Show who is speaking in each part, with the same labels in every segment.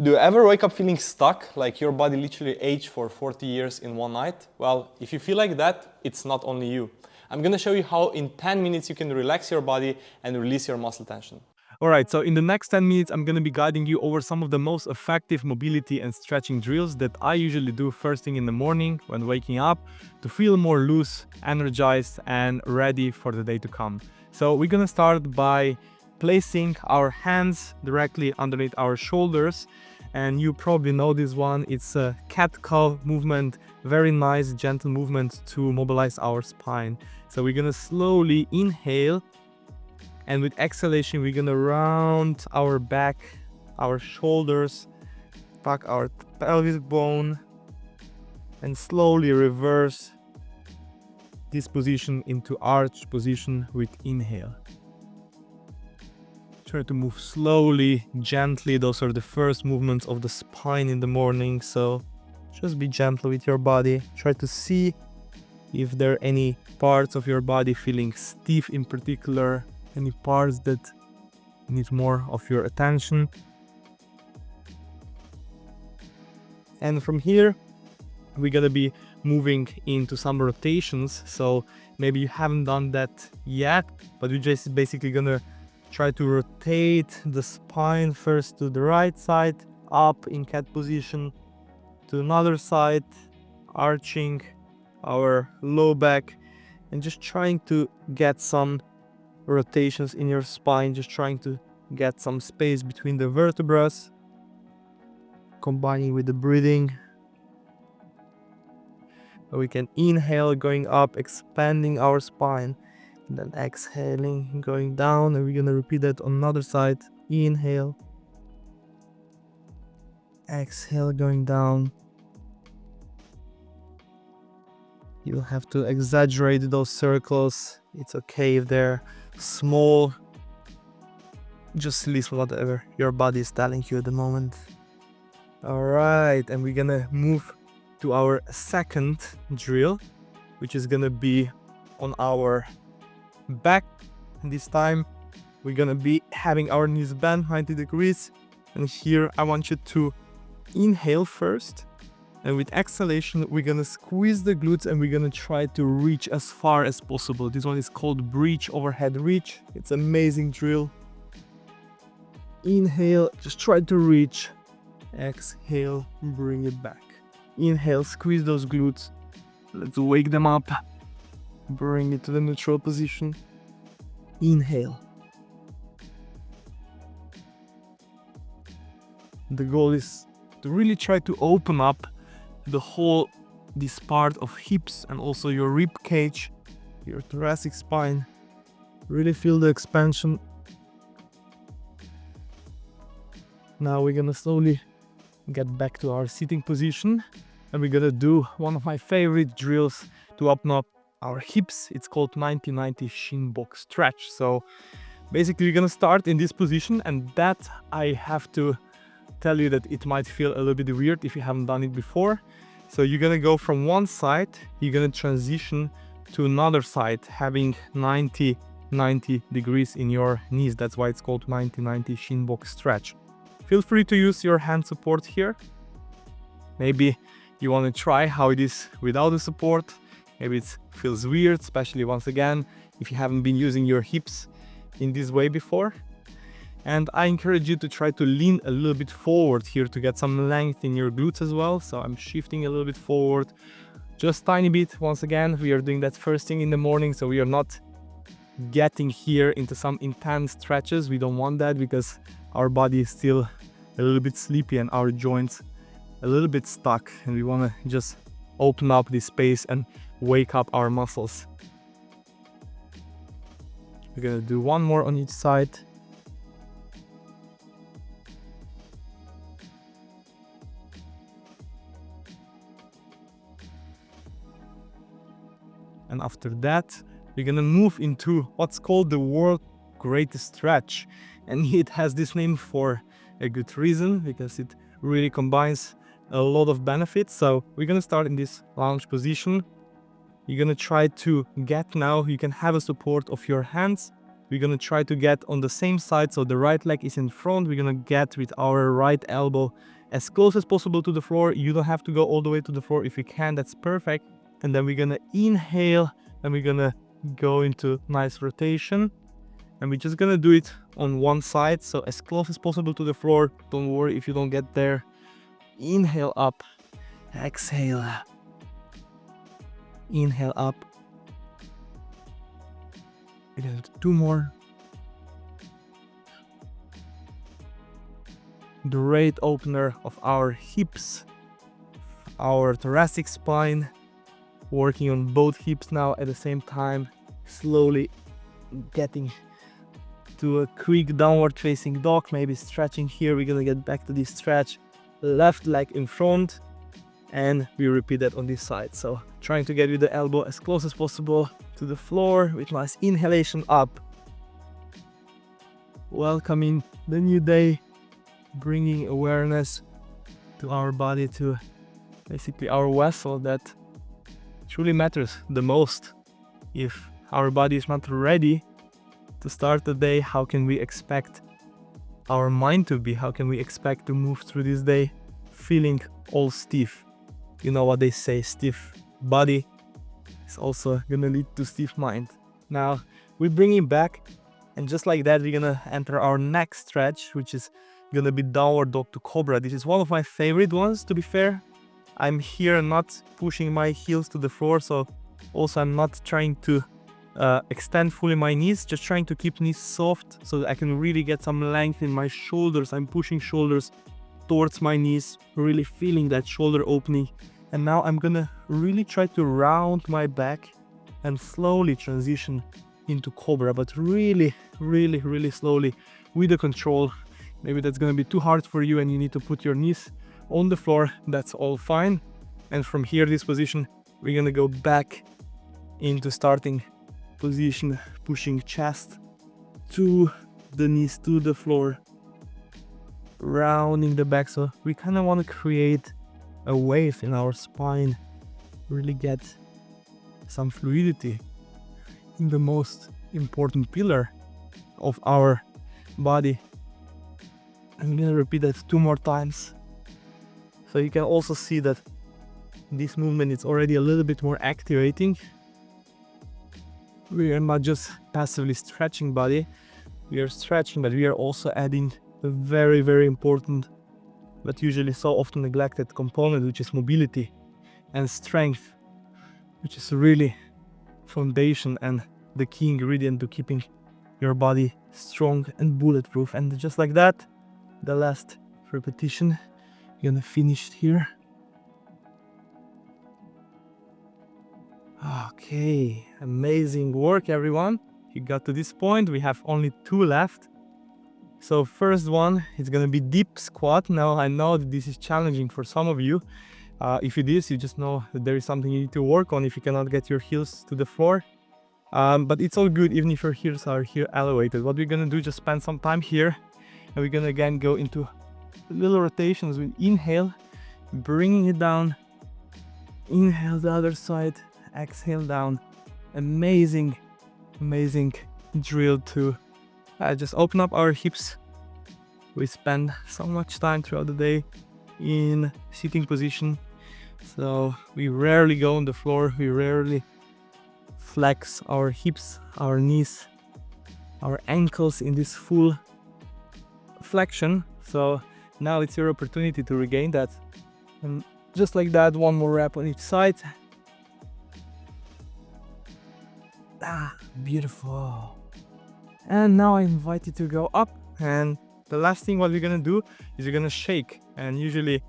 Speaker 1: Do you ever wake up feeling stuck, like your body literally aged for 40 years in one night? Well, if you feel like that, it's not only you. I'm gonna show you how in 10 minutes you can relax your body and release your muscle tension.
Speaker 2: Alright, so in the next 10 minutes, I'm gonna be guiding you over some of the most effective mobility and stretching drills that I usually do first thing in the morning when waking up to feel more loose, energized, and ready for the day to come. So we're gonna start by placing our hands directly underneath our shoulders, and you probably know this one. It's a cat-cow movement, very nice gentle movement to mobilize our spine. So we're gonna slowly inhale, and with exhalation we're gonna round our back, our shoulders, back our pelvic bone, and slowly reverse this position into arch position with inhale. Try to move slowly, gently. Those are the first movements of the spine in the morning, so just be gentle with your body. Try to see if there are any parts of your body feeling stiff in particular, any parts that need more of your attention. And from here, we're gonna be moving into some rotations. So maybe you haven't done that yet, but we're just basically gonna try to rotate the spine first to the right side, up in cat position, to another side, arching our low back, and just trying to get some rotations in your spine, just trying to get some space between the vertebrae, combining with the breathing. We can inhale, going up, expanding our spine, and then exhaling, going down, and we're gonna repeat that on another side. Inhale, exhale, going down. You don't have to exaggerate those circles. It's okay if they're small. Just listen whatever your body is telling you at the moment. Alright, and we're gonna move to our second drill, which is gonna be on our back. And this time we're gonna be having our knees bent 90 degrees, and here I want you to inhale first, and with exhalation we're gonna squeeze the glutes and we're gonna try to reach as far as possible. This one is called bridge overhead reach. It's an amazing drill. Inhale, just try to reach. Exhale, bring it back. Inhale, squeeze those glutes. Let's wake them up. Bring it to the neutral position. Inhale. The goal is to really try to open up this part of hips and also your rib cage, your thoracic spine. Really feel the expansion. Now we're gonna slowly get back to our sitting position, and we're gonna do one of my favorite drills to open up our hips. It's called 90-90 shin box stretch. So basically you're gonna start in this position, and that I have to tell you that it might feel a little bit weird if you haven't done it before. So you're gonna go from one side, you're gonna transition to another side, having 90 degrees in your knees. That's why it's called 90-90 shin box stretch. Feel free to use your hand support here. Maybe you want to try how it is without the support. Maybe it feels weird, especially once again, if you haven't been using your hips in this way before. And I encourage you to try to lean a little bit forward here to get some length in your glutes as well. So I'm shifting a little bit forward, just tiny bit. Once again, we are doing that first thing in the morning, so we are not getting here into some intense stretches. We don't want that because our body is still a little bit sleepy and our joints a little bit stuck, and we want to just open up this space and wake up our muscles. We're gonna do one more on each side. And after that, we're gonna move into what's called the world's greatest stretch. And it has this name for a good reason, because it really combines a lot of benefits. So we're gonna start in this lounge position. You're gonna try to get now, you can have a support of your hands We're gonna try to get on the same side, so the right leg is in front. We're gonna get with our right elbow as close as possible to the floor. You don't have to go all the way to the floor. If you can, that's perfect. And then we're gonna inhale, and we're gonna go into nice rotation. And we're just gonna do it on one side, so as close as possible to the floor. Don't worry if you don't get there. Inhale up, exhale, inhale up. We're gonna do 2 more. Great opener of our hips, our thoracic spine, working on both hips now at the same time, slowly getting to a quick downward facing dog, maybe stretching here. We're gonna get back to this stretch, left leg in front, and we repeat that on this side. So trying to get with the elbow as close as possible to the floor with nice inhalation up, welcoming the new day, bringing awareness to our body, to basically our vessel that truly matters the most. If our body is not ready to start the day, how can we expect our mind to be? How can we expect to move through this day feeling all stiff? You know what they say, stiff body is also gonna lead to stiff mind. Now we bring it back, and just like that, we're gonna enter our next stretch, which is gonna be downward dog to cobra. This is one of my favorite ones, to be fair. I'm here not pushing my heels to the floor, so also I'm not trying to extend fully my knees, just trying to keep knees soft so that I can really get some length in my shoulders. I'm pushing shoulders towards my knees, really feeling that shoulder opening. And now I'm gonna really try to round my back and slowly transition into cobra, but really slowly with the control. Maybe that's gonna be too hard for you and you need to put your knees on the floor. That's all fine. And from here, this position, we're gonna go back into starting position, pushing chest to the knees, to the floor, rounding the back. So we kind of want to create a wave in our spine, really get some fluidity in the most important pillar of our body. I'm gonna repeat that 2 more times. So you can also see that this movement is already a little bit more activating. We are not just passively stretching body, we are stretching, but we are also adding a very important but usually so often neglected component, which is mobility and strength, which is really foundation and the key ingredient to keeping your body strong and bulletproof. And just like that, the last repetition, you're gonna finish here. Okay, amazing work everyone. You got to this point, we have only 2 left. So first one is gonna be deep squat. Now I know that this is challenging for some of you. If it is, you just know that there is something you need to work on if you cannot get your heels to the floor. But it's all good even if your heels are here elevated. What we're gonna do, just spend some time here, and we're gonna again go into little rotations with inhale, bringing it down, inhale the other side, exhale down. Amazing drill to just open up our hips. We spend so much time throughout the day in sitting position, so we rarely go on the floor, we rarely flex our hips, our knees, our ankles in this full flexion. So now it's your opportunity to regain that. And just like that, 1 more rep on each side. Beautiful. And now I invite you to go up, and the last thing what we're gonna do is you're gonna shake. And usually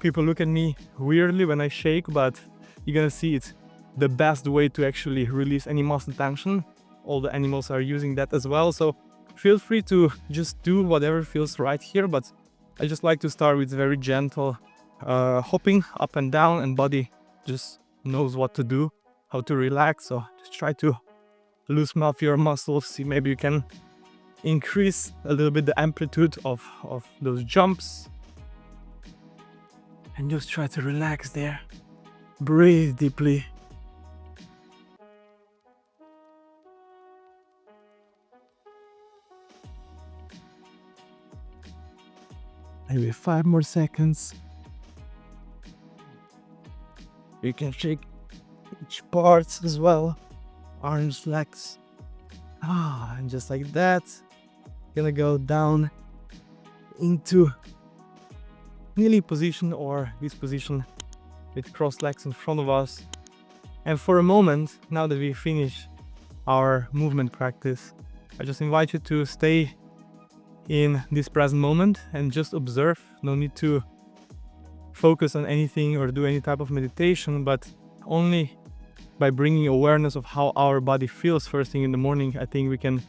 Speaker 2: people look at me weirdly when I shake, but you're gonna see it's the best way to actually release any muscle tension. All the animals are using that as well, so feel free to just do whatever feels right here, but I just like to start with very gentle hopping up and down, and body just knows what to do, how to relax. So just try to loosen up your muscles. See, maybe you can increase a little bit the amplitude of those jumps, and just try to relax there. Breathe deeply. Maybe 5 more seconds. You can shake each parts as well. Arms, legs. And just like that, gonna go down into kneeling position or this position with crossed legs in front of us. And for a moment, now that we finish our movement practice, I just invite you to stay in this present moment and just observe. No need to focus on anything or do any type of meditation, but only by bringing awareness of how our body feels first thing in the morning, I think we can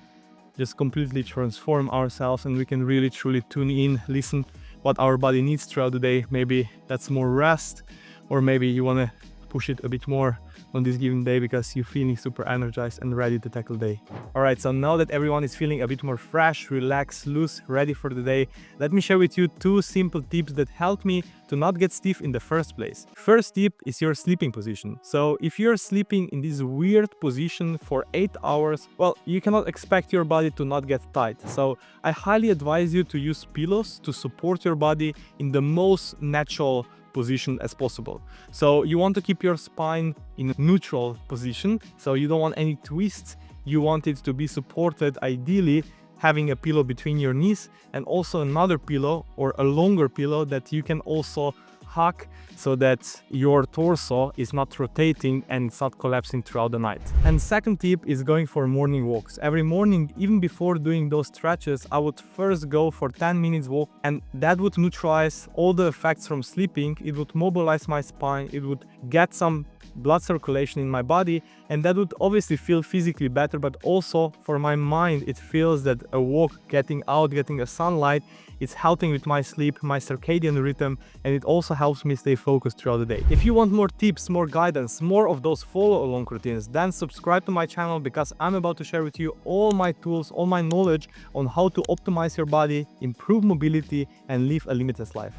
Speaker 2: just completely transform ourselves and we can really truly tune in, listen what our body needs throughout the day. Maybe that's more rest, or maybe you want to push it a bit more on this given day because you're feeling super energized and ready to tackle the day. Alright, so now that everyone is feeling a bit more fresh, relaxed, loose, ready for the day, let me share with you 2 simple tips that help me to not get stiff in the first place. First tip is your sleeping position. So if you're sleeping in this weird position for 8 hours, well, you cannot expect your body to not get tight. So I highly advise you to use pillows to support your body in the most natural position as possible. So you want to keep your spine in a neutral position, so you don't want any twists. You want it to be supported, ideally having a pillow between your knees and also another pillow or a longer pillow that you can also hug so that your torso is not rotating and it's not collapsing throughout the night. And second tip is going for morning walks. Every morning, even before doing those stretches, I would first go for 10 minutes walk, and that would neutralize all the effects from sleeping. It would mobilize my spine, it would get some blood circulation in my body, and that would obviously feel physically better, but also for my mind it feels that a walk, getting out, getting a sunlight, it's helping with my sleep, my circadian rhythm, and it also helps me stay focused throughout the day. If you want more tips, more guidance, more of those follow along routines, then subscribe to my channel because I'm about to share with you all my tools, all my knowledge on how to optimize your body, improve mobility, and live a limitless life.